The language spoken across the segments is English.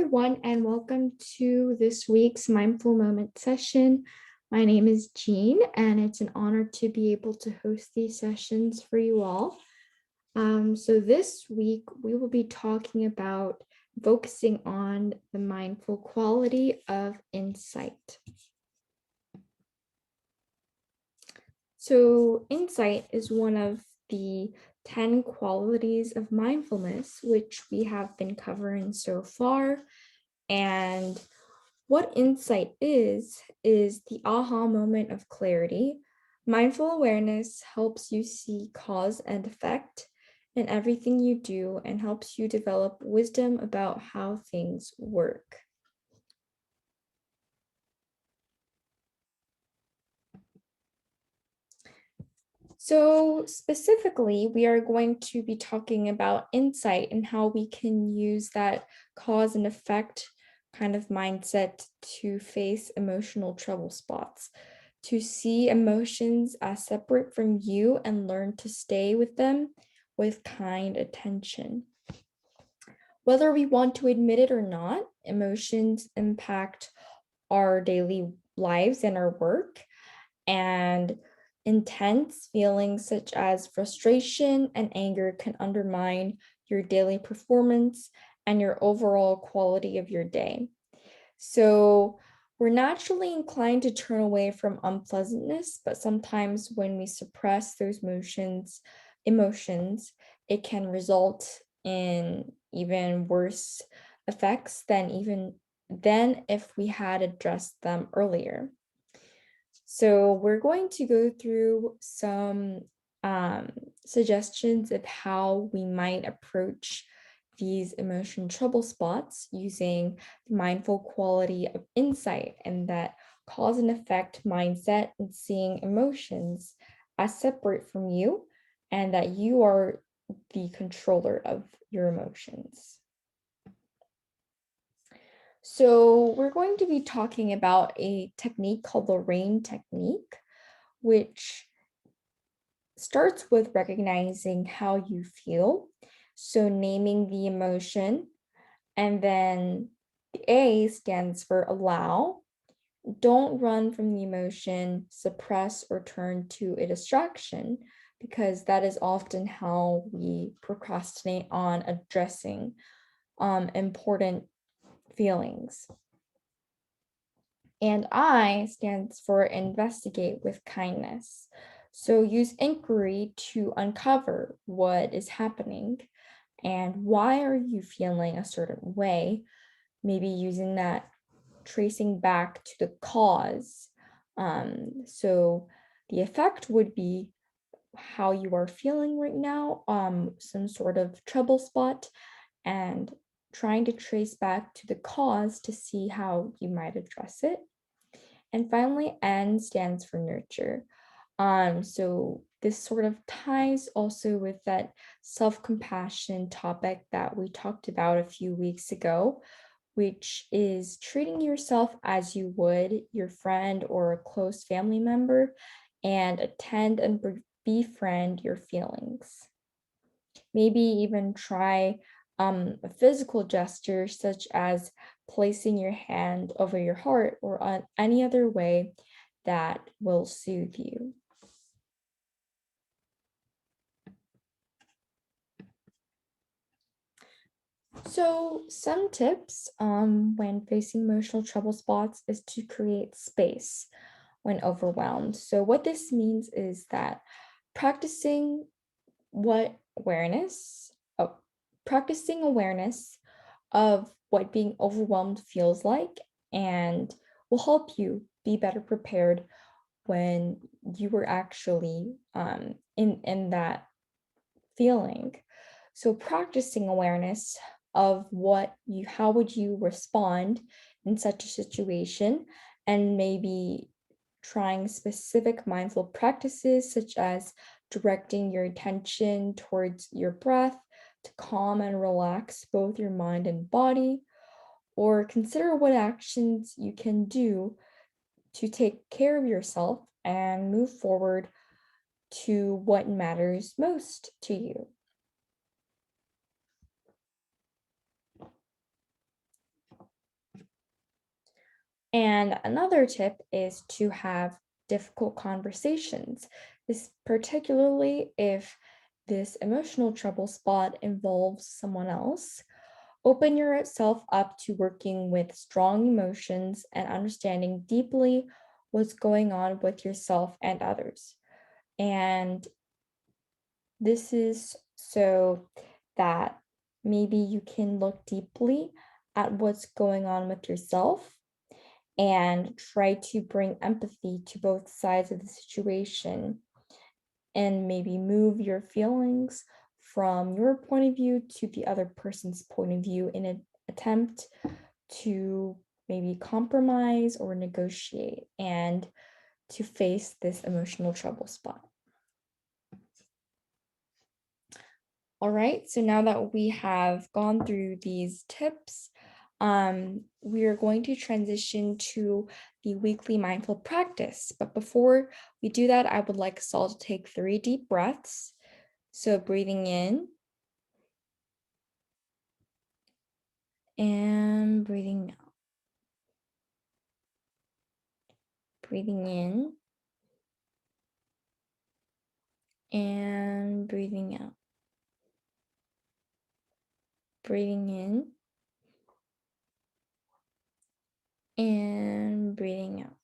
everyone, and welcome to this week's Mindful Moment session. My name is Jean, and it's an honor to be able to host these sessions for you all. So this week, we will be talking about focusing on the mindful quality of insight. So insight is one of the 10 qualities of mindfulness, which we have been covering so far. And what insight is the aha moment of clarity. Mindful awareness helps you see cause and effect in everything you do and helps you develop wisdom about how things work. So specifically, we are going to be talking about insight and how we can use that cause and effect kind of mindset to face emotional trouble spots, to see emotions as separate from you and learn to stay with them with kind attention. Whether we want to admit it or not, emotions impact our daily lives and our work, and intense feelings such as frustration and anger can undermine your daily performance and your overall quality of your day. So, we're naturally inclined to turn away from unpleasantness, but sometimes when we suppress those emotions, it can result in even worse effects than if we had addressed them earlier. So we're going to go through some suggestions of how we might approach these emotion trouble spots using the mindful quality of insight and that cause and effect mindset and seeing emotions as separate from you and that you are the controller of your emotions. So we're going to be talking about a technique called the RAIN technique, which starts with recognizing how you feel. So naming the emotion, and then the A stands for allow. Don't run from the emotion, suppress or turn to a distraction, because that is often how we procrastinate on addressing important feelings. And I stands for investigate with kindness. So use inquiry to uncover what is happening and why are you feeling a certain way, maybe using that tracing back to the cause. So the effect would be how you are feeling right now, some sort of trouble spot, and trying to trace back to the cause to see how you might address it. And finally, N stands for nurture. So this sort of ties also with that self-compassion topic that we talked about a few weeks ago, which is treating yourself as you would your friend or a close family member and attend and befriend your feelings. Maybe even try a physical gesture such as placing your hand over your heart or on any other way that will soothe you. So some tips when facing emotional trouble spots is to create space when overwhelmed. So what this means is that practicing what awareness, oh, practicing awareness of what being overwhelmed feels like and will help you be better prepared when you were actually in that feeling. So practicing awareness of how would you respond in such a situation, and maybe trying specific mindful practices such as directing your attention towards your breath to calm and relax both your mind and body, or consider what actions you can do to take care of yourself and move forward to what matters most to you. And another tip is to have difficult conversations. This particularly if this emotional trouble spot involves someone else. Open yourself up to working with strong emotions and understanding deeply what's going on with yourself and others. And this is so that maybe you can look deeply at what's going on with yourself and try to bring empathy to both sides of the situation and maybe move your feelings from your point of view to the other person's point of view in an attempt to maybe compromise or negotiate and to face this emotional trouble spot. All right, so now that we have gone through these tips, we are going to transition to the weekly mindful practice. But before we do that, I would like us all to take 3 deep breaths. So breathing in and breathing out. Breathing in and breathing out. Breathing in and breathing out.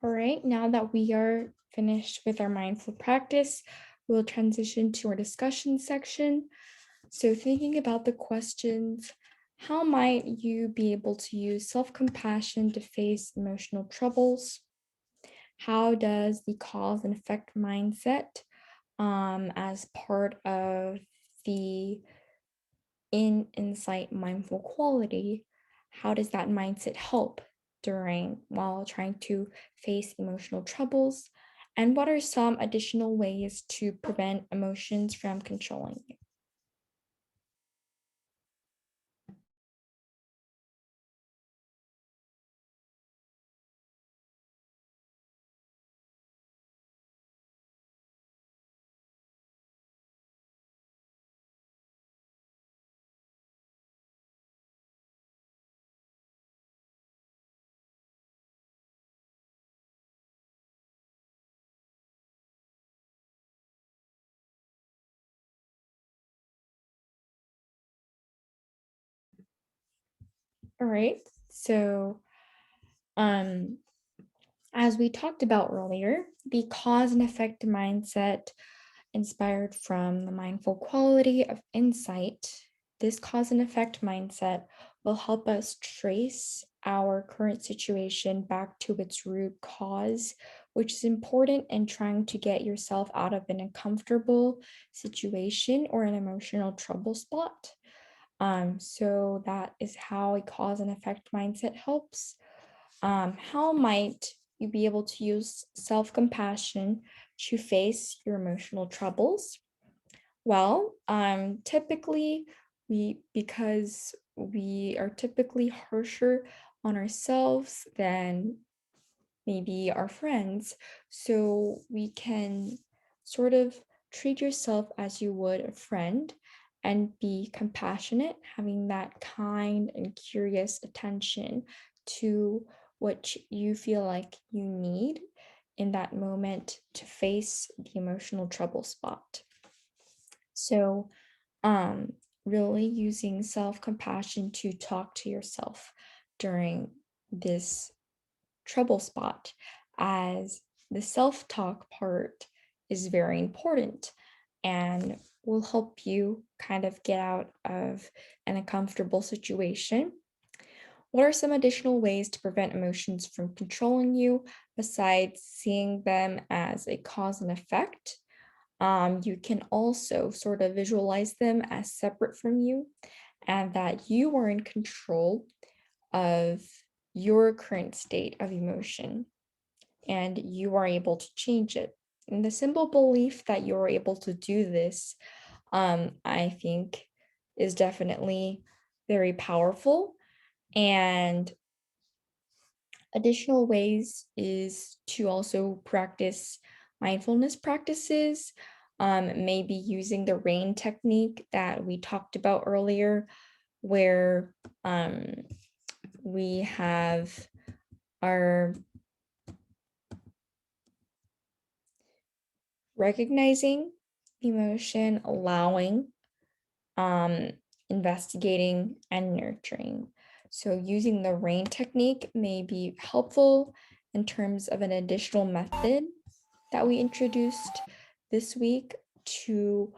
All right, now that we are finished with our mindful practice, we'll transition to our discussion section. So, thinking about the questions, how might you be able to use self compassion to face emotional troubles? How does the cause and effect mindset, as part of the insight mindful quality, how does that mindset help during while trying to face emotional troubles? And what are some additional ways to prevent emotions from controlling you? All right. So, um, as we talked about earlier, the cause and effect mindset inspired from the mindful quality of insight, this cause and effect mindset will help us trace our current situation back to its root cause, which is important in trying to get yourself out of an uncomfortable situation or an emotional trouble spot. So that is how a cause and effect mindset helps. How might you be able to use self compassion to face your emotional troubles? Well, typically because we are typically harsher on ourselves than maybe our friends, so we can sort of treat yourself as you would a friend and be compassionate, having that kind and curious attention to what you feel like you need in that moment to face the emotional trouble spot. So, um, really using self compassion to talk to yourself during this trouble spot, as the self talk part is very important and will help you kind of get out of an uncomfortable situation. What are some additional ways to prevent emotions from controlling you besides seeing them as a cause and effect? You can also sort of visualize them as separate from you and that you are in control of your current state of emotion and you are able to change it. And the simple belief that you're able to do this, I think, is definitely very powerful. And additional ways is to also practice mindfulness practices, maybe using the rain technique that we talked about earlier, where um, we have our recognizing emotion, allowing, um, investigating, and nurturing. So, using the rain technique may be helpful in terms of an additional method that we introduced this week to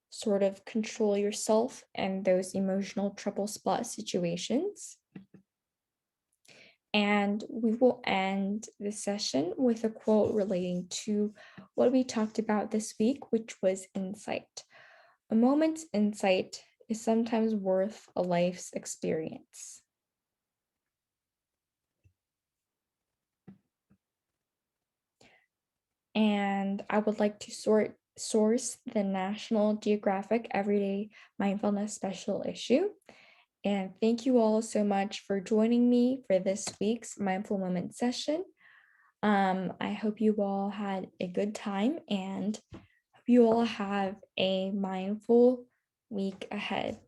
sort of control yourself and those emotional trouble spot situations. And we will end the session with a quote relating to what we talked about this week, which was insight. A moment's insight is sometimes worth a life's experience. And I would like to source the National Geographic Everyday Mindfulness Special Issue. And thank you all so much for joining me for this week's Mindful Moment session. I hope you all had a good time and hope you all have a mindful week ahead.